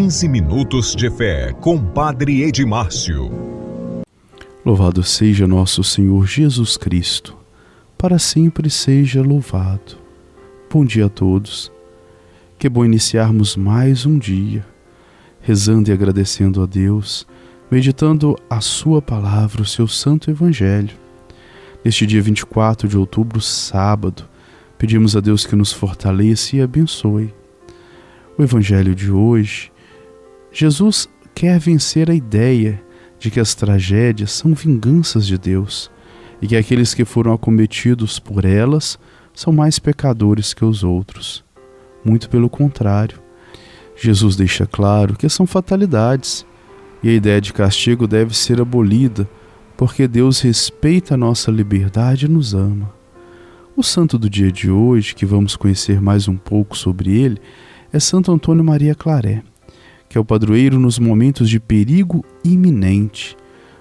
15 minutos de fé com Padre Edmárcio. Louvado seja nosso Senhor Jesus Cristo, para sempre seja louvado. Bom dia a todos. Que bom iniciarmos mais um dia, rezando e agradecendo a Deus, meditando a sua palavra, o seu santo evangelho. Neste dia 24 de outubro, sábado, pedimos a Deus que nos fortaleça e abençoe. O evangelho de hoje, Jesus quer vencer a ideia de que as tragédias são vinganças de Deus e que aqueles que foram acometidos por elas são mais pecadores que os outros. Muito pelo contrário, Jesus deixa claro que são fatalidades e a ideia de castigo deve ser abolida porque Deus respeita a nossa liberdade e nos ama. O santo do dia de hoje, que vamos conhecer mais um pouco sobre ele, é Santo Antônio Maria Claret, que é o padroeiro nos momentos de perigo iminente,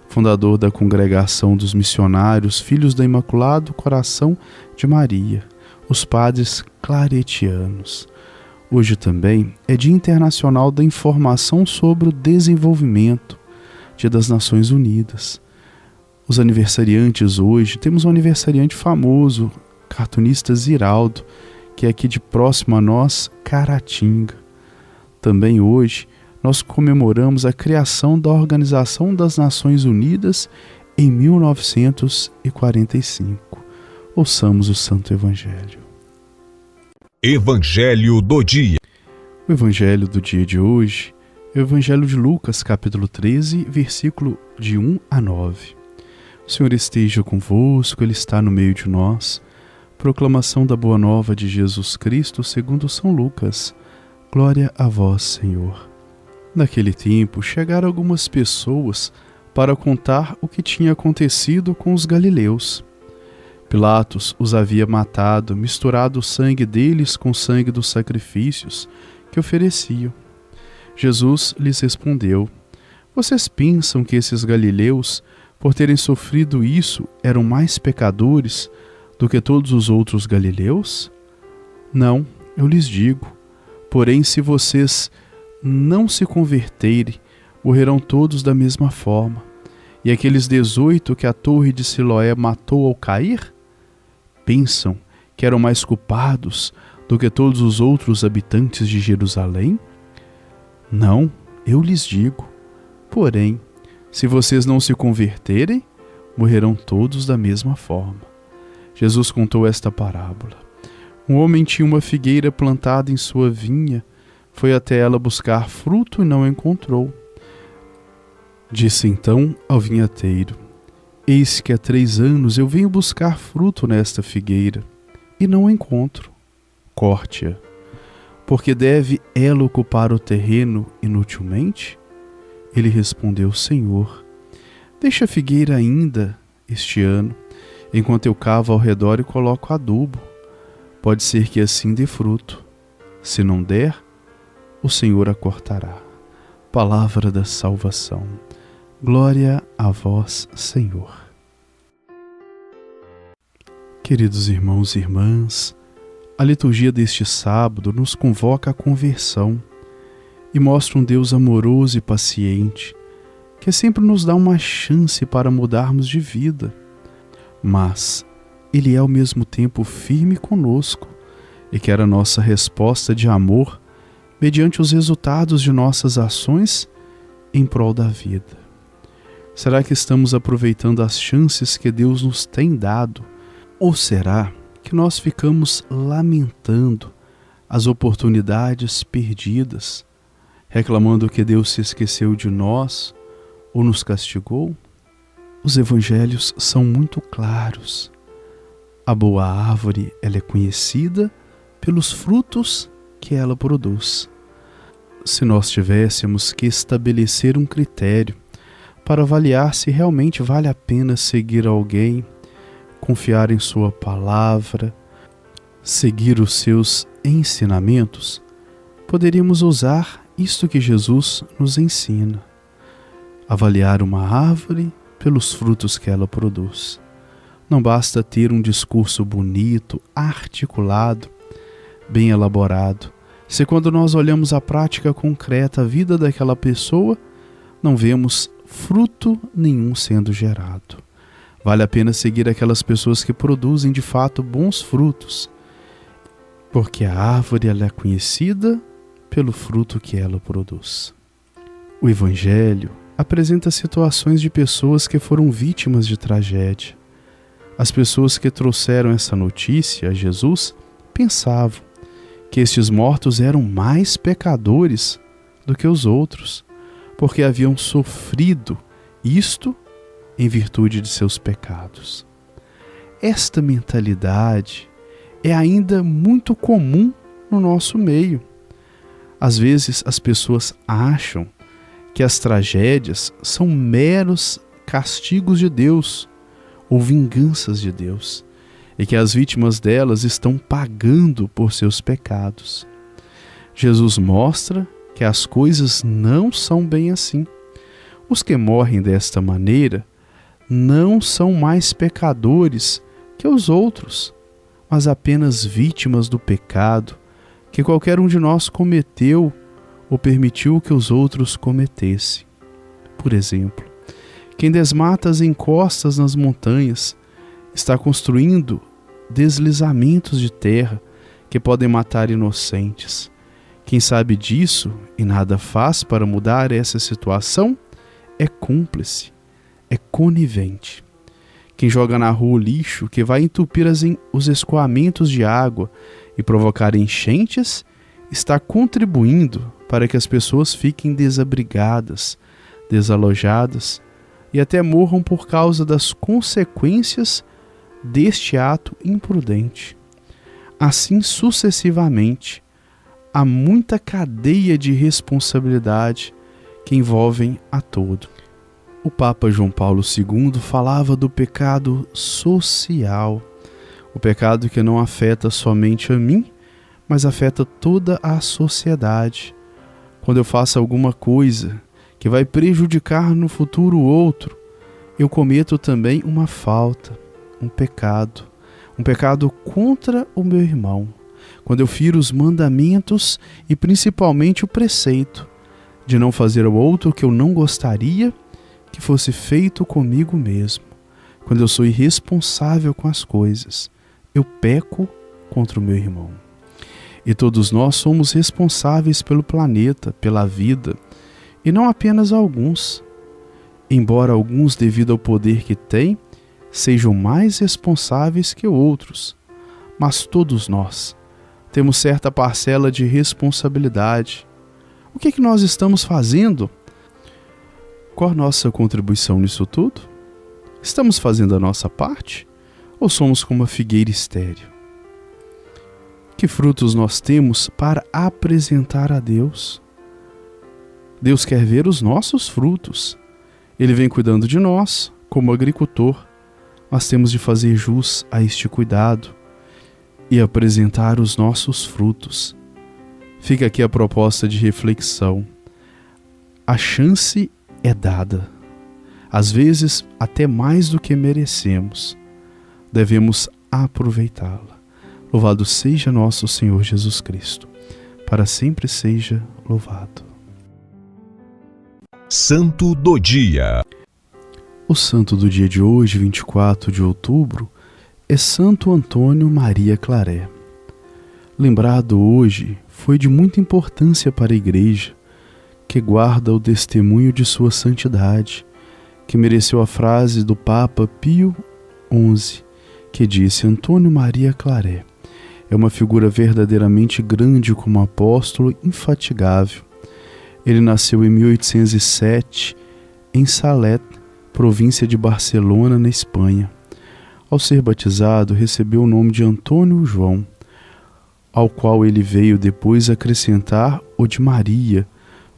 fundador da Congregação dos Missionários Filhos do Imaculado Coração de Maria, os padres claretianos. Hoje também é Dia Internacional da Informação sobre o Desenvolvimento, Dia das Nações Unidas. Os aniversariantes hoje, temos um aniversariante famoso, cartunista Ziraldo, que é aqui de próximo a nós, Caratinga. Também hoje nós comemoramos a criação da Organização das Nações Unidas em 1945. Ouçamos o Santo Evangelho. Evangelho do dia. O Evangelho do dia de hoje é o Evangelho de Lucas, capítulo 13, versículo de 1 a 9. O Senhor esteja convosco, Ele está no meio de nós. Proclamação da Boa Nova de Jesus Cristo segundo São Lucas. Glória a vós, Senhor. Naquele tempo, chegaram algumas pessoas para contar o que tinha acontecido com os galileus. Pilatos os havia matado, misturado o sangue deles com o sangue dos sacrifícios que ofereciam. Jesus lhes respondeu: Vocês pensam que esses galileus, por terem sofrido isso, eram mais pecadores do que todos os outros galileus? Não, eu lhes digo. Porém, se vocês não se converterem, morrerão todos da mesma forma. E aqueles 18 que a torre de Siloé matou ao cair, pensam que eram mais culpados do que todos os outros habitantes de Jerusalém? Não, eu lhes digo. Porém, se vocês não se converterem, morrerão todos da mesma forma. Jesus contou esta parábola. Um homem tinha uma figueira plantada em sua vinha, foi até ela buscar fruto e não encontrou. Disse então ao vinhateiro: Eis que há 3 anos eu venho buscar fruto nesta figueira, e não encontro. Corte-a. Porque deve ela ocupar o terreno inutilmente? Ele respondeu: Senhor, deixa a figueira ainda este ano, enquanto eu cavo ao redor e coloco adubo. Pode ser que assim dê fruto. Se não der, o Senhor a cortará. Palavra da salvação. Glória a vós, Senhor. Queridos irmãos e irmãs, a liturgia deste sábado nos convoca à conversão e mostra um Deus amoroso e paciente, que sempre nos dá uma chance para mudarmos de vida. Mas Ele é ao mesmo tempo firme conosco e quer a nossa resposta de amor mediante os resultados de nossas ações em prol da vida. Será que estamos aproveitando as chances que Deus nos tem dado? Ou será que nós ficamos lamentando as oportunidades perdidas, reclamando que Deus se esqueceu de nós ou nos castigou? Os evangelhos são muito claros. A boa árvore, ela é conhecida pelos frutos que ela produz. Se nós tivéssemos que estabelecer um critério para avaliar se realmente vale a pena seguir alguém, confiar em sua palavra, seguir os seus ensinamentos, poderíamos usar isto que Jesus nos ensina: avaliar uma árvore pelos frutos que ela produz. Não basta ter um discurso bonito, articulado, bem elaborado, Se quando nós olhamos a prática concreta, a vida daquela pessoa, não vemos fruto nenhum sendo gerado. Vale a pena seguir aquelas pessoas que produzem de fato bons frutos, porque a árvore ela é conhecida pelo fruto que ela produz. O Evangelho apresenta situações de pessoas que foram vítimas de tragédia. As pessoas que trouxeram essa notícia a Jesus pensavam que estes mortos eram mais pecadores do que os outros, porque haviam sofrido isto em virtude de seus pecados. Esta mentalidade é ainda muito comum no nosso meio. Às vezes as pessoas acham que as tragédias são meros castigos de Deus ou vinganças de Deus, e que as vítimas delas estão pagando por seus pecados. Jesus mostra que as coisas não são bem assim. Os que morrem desta maneira não são mais pecadores que os outros, mas apenas vítimas do pecado que qualquer um de nós cometeu ou permitiu que os outros cometessem. Por exemplo, quem desmata as encostas nas montanhas está construindo deslizamentos de terra que podem matar inocentes. Quem sabe disso e nada faz para mudar essa situação é cúmplice, é conivente. Quem joga na rua o lixo que vai entupir os escoamentos de água e provocar enchentes está contribuindo para que as pessoas fiquem desabrigadas, desalojadas e até morram por causa das consequências deste ato imprudente. Assim sucessivamente, há muita cadeia de responsabilidade que envolvem a todo. O Papa João Paulo II falava do pecado social, o pecado que não afeta somente a mim, mas afeta toda a sociedade. Quando eu faço alguma coisa que vai prejudicar no futuro o outro, eu cometo também uma falta, um pecado contra o meu irmão. Quando eu firo os mandamentos e principalmente o preceito de não fazer ao outro o que eu não gostaria que fosse feito comigo mesmo. Quando eu sou irresponsável com as coisas, eu peco contra o meu irmão. E todos nós somos responsáveis pelo planeta, pela vida, e não apenas alguns. Embora alguns, devido ao poder que têm, sejam mais responsáveis que outros, mas todos nós temos certa parcela de responsabilidade. O que nós estamos fazendo? Qual a nossa contribuição nisso tudo? Estamos fazendo a nossa parte? Ou somos como uma figueira estéril? Que frutos nós temos para apresentar a Deus? Deus quer ver os nossos frutos. Ele vem cuidando de nós, como agricultor. Nós temos de fazer jus a este cuidado e apresentar os nossos frutos. Fica aqui a proposta de reflexão. A chance é dada, às vezes até mais do que merecemos. Devemos aproveitá-la. Louvado seja nosso Senhor Jesus Cristo. Para sempre seja louvado. Santo do Dia. O santo do dia de hoje, 24 de outubro, é Santo Antônio Maria Claret. Lembrado hoje, foi de muita importância para a Igreja, que guarda o testemunho de sua santidade, que mereceu a frase do Papa Pio XI, que disse: Antônio Maria Claret é uma figura verdadeiramente grande como apóstolo infatigável. Ele nasceu em 1807 em Salet, província de Barcelona, na Espanha. Ao ser batizado, recebeu o nome de Antônio João, ao qual ele veio depois acrescentar o de Maria,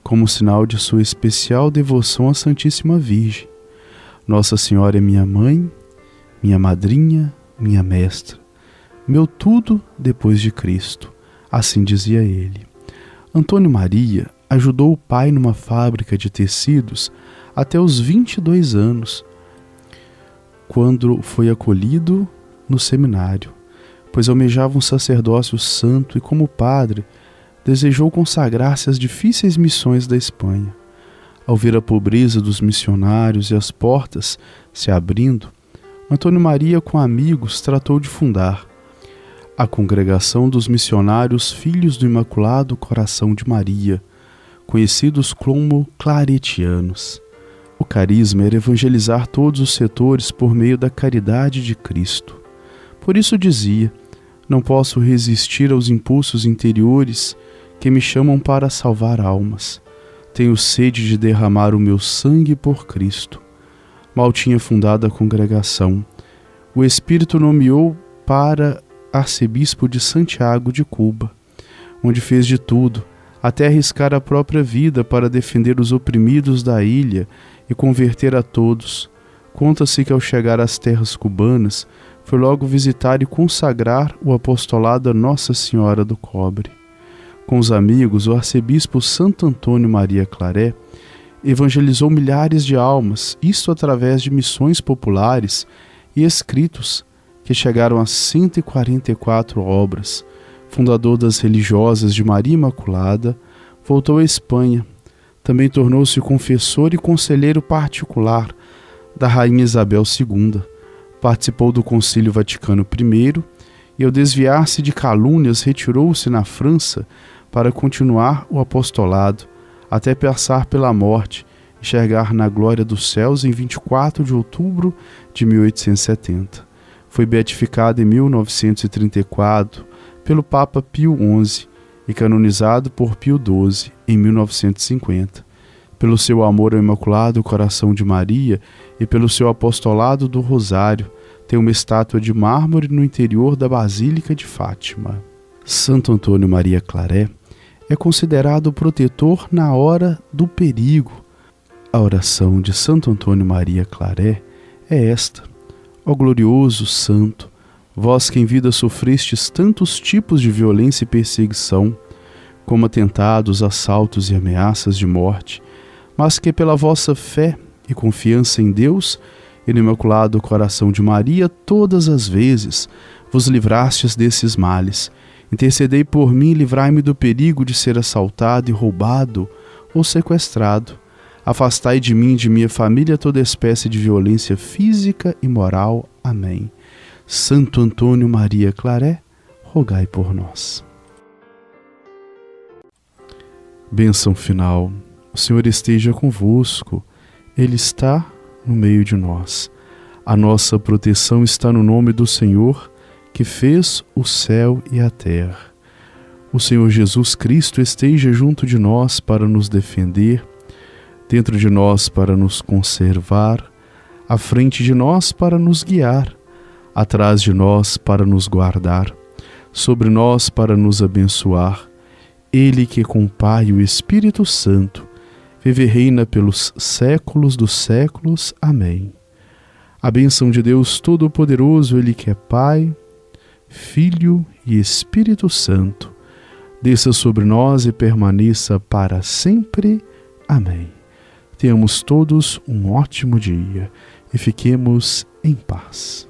como sinal de sua especial devoção à Santíssima Virgem. Nossa Senhora é minha mãe, minha madrinha, minha mestra, meu tudo depois de Cristo, assim dizia ele. Antônio Maria ajudou o pai numa fábrica de tecidos até os 22 anos, quando foi acolhido no seminário, pois almejava um sacerdócio santo e, como padre, desejou consagrar-se às difíceis missões da Espanha. Ao ver a pobreza dos missionários e as portas se abrindo, Antônio Maria, com amigos, tratou de fundar a Congregação dos Missionários Filhos do Imaculado Coração de Maria, conhecidos como claretianos. O carisma era evangelizar todos os setores por meio da caridade de Cristo. Por isso dizia: não posso resistir aos impulsos interiores que me chamam para salvar almas. Tenho sede de derramar o meu sangue por Cristo. Mal tinha fundado a congregação. O Espírito nomeou para arcebispo de Santiago de Cuba, onde fez de tudo, até arriscar a própria vida para defender os oprimidos da ilha e converter a todos. Conta-se que ao chegar às terras cubanas, foi logo visitar e consagrar o apostolado a Nossa Senhora do Cobre. Com os amigos, o arcebispo Santo Antônio Maria Claret evangelizou milhares de almas, isto através de missões populares e escritos que chegaram a 144 obras. Fundador das religiosas de Maria Imaculada, voltou à Espanha. Também tornou-se confessor e conselheiro particular da Rainha Isabel II. Participou do Concílio Vaticano I e, ao desviar-se de calúnias, retirou-se na França para continuar o apostolado, até passar pela morte e chegar na glória dos céus em 24 de outubro de 1870. Foi beatificado em 1934 pelo Papa Pio XI e canonizado por Pio XII em 1950. Pelo seu amor ao Imaculado Coração de Maria e pelo seu apostolado do Rosário, tem uma estátua de mármore no interior da Basílica de Fátima. Santo Antônio Maria Claret é considerado o protetor na hora do perigo. A oração de Santo Antônio Maria Claret é esta: ó glorioso santo, vós que em vida sofrestes tantos tipos de violência e perseguição, como atentados, assaltos e ameaças de morte, mas que pela vossa fé e confiança em Deus e no Imaculado Coração de Maria todas as vezes vos livrastes desses males. Intercedei por mim e livrai-me do perigo de ser assaltado e roubado ou sequestrado. Afastai de mim e de minha família toda espécie de violência física e moral. Amém. Santo Antônio Maria Claret, rogai por nós. Bênção final. O Senhor esteja convosco. Ele está no meio de nós. A nossa proteção está no nome do Senhor, que fez o céu e a terra. O Senhor Jesus Cristo esteja junto de nós para nos defender, dentro de nós para nos conservar, à frente de nós para nos guiar, atrás de nós para nos guardar, sobre nós para nos abençoar. Ele que com o Pai e o Espírito Santo vive e reina pelos séculos dos séculos. Amém. A bênção de Deus Todo-Poderoso, Ele que é Pai, Filho e Espírito Santo, desça sobre nós e permaneça para sempre. Amém. Tenhamos todos um ótimo dia e fiquemos em paz.